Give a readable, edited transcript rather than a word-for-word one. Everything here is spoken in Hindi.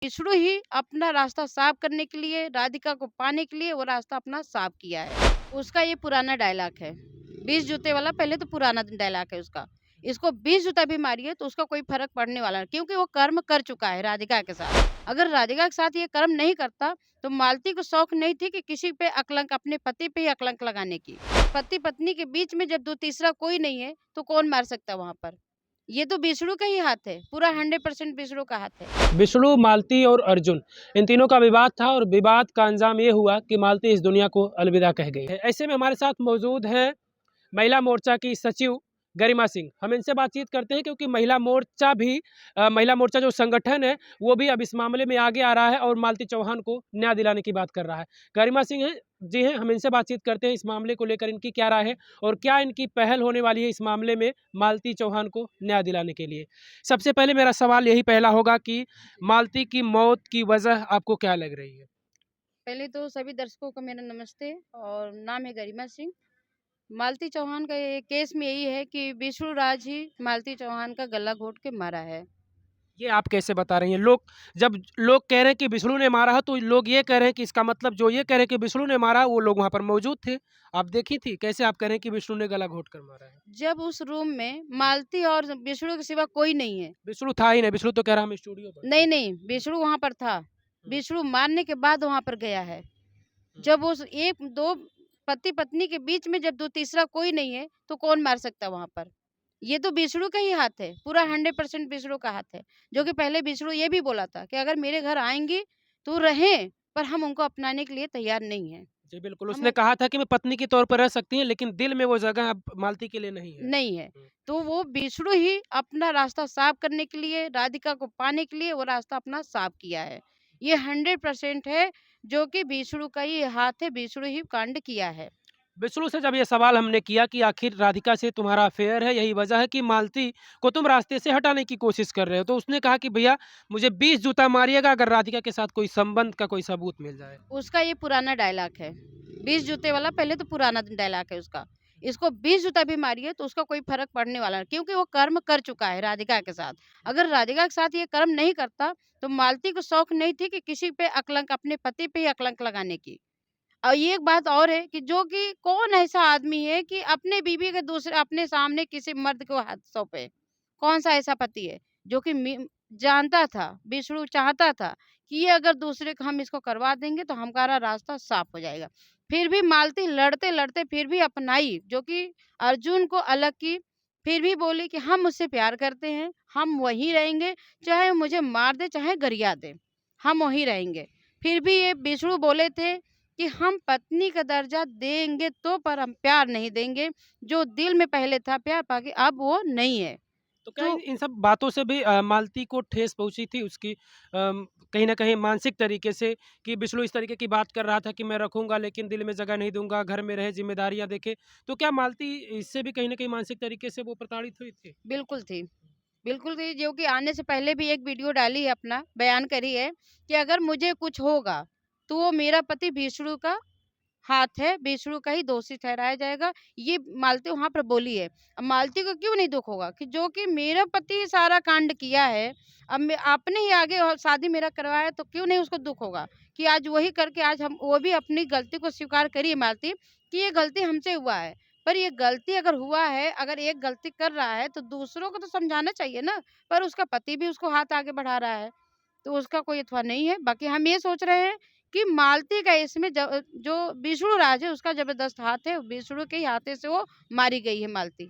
विष्णु ही अपना रास्ता साफ करने के लिए, राधिका को पाने के लिए वो रास्ता अपना साफ किया है। उसका ये पुराना डायलॉग है। 20 जूते वाला पहले तो पुराना डायलॉग है उसका। इसको 20 जूता भी मारिए तो उसका कोई फ़र्क पड़ने वाला नहीं क्योंकि वो कर्म कर चुका है राधिका के साथ। अगर राधिका के साथ ये कर्म नहीं करता तो मालती को शौक नहीं थी कि किसी पे अकलंक अपने पति पे ही अकलंक लगाने की। पति-पत्नी के बीच में जब दो तीसरा कोई नहीं है तो कौन मार सकता है वहाँ पर? ये तो विष्णु का ही हाथ है, पूरा 100% विष्णु का हाथ है। विष्णु, मालती और अर्जुन, इन तीनों का विवाद था और विवाद का अंजाम ये हुआ कि मालती इस दुनिया को अलविदा कह गई है। ऐसे में हमारे साथ मौजूद हैं महिला मोर्चा की सचिव गरिमा सिंह। हम इनसे बातचीत करते हैं क्योंकि महिला मोर्चा जो संगठन है वो भी अब इस मामले में आगे आ रहा है और मालती चौहान को न्याय दिलाने की बात कर रहा है। गरिमा सिंह हैं जी हैं, हम इनसे बातचीत करते हैं इस मामले को लेकर इनकी क्या राय है और क्या इनकी पहल होने वाली है इस मामले में मालती चौहान को न्याय दिलाने के लिए। सबसे पहले मेरा सवाल यही पहला होगा कि मालती की मौत की वजह आपको क्या लग रही है? पहले तो सभी दर्शकों को मेरा नमस्ते और नाम है गरिमा सिंह। मालती चौहान का ये केस में यही है कि विष्णु राज ही मालती चौहान का गला घोट के मारा है। ये आप कैसे बता रही हैं? जब लोग कह रहे हैं कि विष्णु ने मारा है तो लोग ये कह रहे हैं कि इसका मतलब जो ये कह रहे हैं कि विष्णु ने मारा वो लोग वहाँ पर मौजूद थे। आप देखी थी? कैसे आप कह रहे हैं कि विष्णु ने गला घोंट कर मारा है? जब उस रूम में मालती और विष्णु के सिवा कोई नहीं है। विष्णु था ही नहीं, विष्णु तो कह रहा हम स्टूडियो पर थे। नहीं, नहीं, विष्णु वहाँ पर था। हुँ, विष्णु मारने के बाद वहाँ पर गया है। हुँ। जब उस 1-2 पति-पत्नी के बीच में जब दो तीसरा कोई नहीं है, तो कौन मार सकता है वहाँ पर? ये तो विष्णु का ही हाथ है, पूरा 100% विष्णु का हाथ है। जो कि पहले विष्णु ये भी बोला था कि अगर मेरे घर आएँगी, तो रहें, पर हम उनको अपनाने के लिए तैयार नहीं हैं। जी, बिल्कुल। हम उसने कहा था कि मैं पत्नी के तौर पर रह सकती हैं लेकिन दिल में वो जगह अब मालती के लिए नहीं है। नहीं है। हुँ। तो वो विष्णु ही अपना रास्ता साफ करने के लिए, राधिका को पाने के लिए वो रास्ता अपना साफ किया है। ये 100% है, जो कि विष्णु का ही हाथ है, विष्णु ही कांड किया है। विष्णु से जब ये सवाल हमने किया कि आखिर राधिका से तुम्हारा अफ़ेयर है, यही वजह है कि मालती को तुम रास्ते से हटाने की कोशिश कर रहे हो। तो उसने कहा कि भैया मुझे 20 जूता मारिएगा अगर राधिका के साथ कोई संबंध का कोई सबूत मिल जाए। उसका ये पुराना डायलॉग है। 20 जूते वाला पहले तो पुराना डायलॉग है उसका। इसको 20 जूता भी मारिए तो उसका कोई फ़र्क पड़ने वाला नहीं क्योंकि वो कर्म कर चुका है राधिका के साथ। अगर राधिका के साथ ये कर्म नहीं करता, तो मालती को शौक नहीं थी कि किसी पे अकलंक अपने पति पे ही अकलंक लगाने की। और ये एक बात और है कि जो कि कौन ऐसा आदमी है कि अपने बीवी के दूसरे अपने सामने किसी मर्द को हाथ सौंपे? कौन-सा ऐसा पति है जो कि जानता था, विष्णु चाहता था कि ये अगर दूसरे को हम इसको करवा देंगे तो हमारा रास्ता साफ हो जाएगा। फिर भी मालती लड़ते-लड़ते फिर भी अपनाई जो कि अर्जुन को अलग की, फिर भी बोली कि हम उससे प्यार करते हैं, हम वहीं रहेंगे, चाहे मुझे मार दे, चाहे गरिया दे, हम वहीं रहेंगे। फिर भी ये विष्णु बोले थे कि हम पत्नी का दर्जा देंगे तो पर हम प्यार नहीं देंगे, जो दिल में पहले था प्यार बाकी अब वो नहीं है। तो क्या इन तो इन सब बातों से भी मालती को ठेस पहुँची थी उसकी कहीं न कहीं मानसिक तरीके से कि विष्णु इस तरीके की बात कर रहा था कि मैं रखूँगा लेकिन दिल में जगह नहीं दूँगा, घर में रहे, ज़िम्मेदारियाँ देखे। तो क्या मालती इससे भी कहीं न कहीं मानसिक तरीके से वो प्रताड़ित हुई थी? बिल्कुल थी। बिल्कुल थी, जो कि आने से पहले भी एक वीडियो डाली है अपना, बयान करी है कि अगर मुझे कुछ होगा, तो वो मेरा पति विष्णु का हाथ है, विष्णु का ही दोषी ठहराया जाएगा। ये मालती वहाँ पर बोली है। अब मालती को क्यों नहीं दुःख होगा कि जो कि मेरा पति सारा कांड किया है, अब मैं आपने ही आगे शादी मेरा करवाया तो क्यों नहीं उसको दुःख होगा कि आज वही करके आज हम वो भी अपनी गलती को स्वीकार करी है मालती कि ये गलती हमसे हुआ है। पर ये गलती अगर हुआ है, अगर एक गलती कर रहा है तो दूसरों को तो समझाना चाहिए ना, पर उसका पति भी उसको हाथ आगे बढ़ा रहा है। तो उसका कोई अथवा नहीं है। बाकी हम ये सोच रहे हैं कि मालती का इसमें जो विष्णु राज है उसका ज़बरदस्त हाथ है, विष्णु के ही हाथे से वो मारी गई है मालती।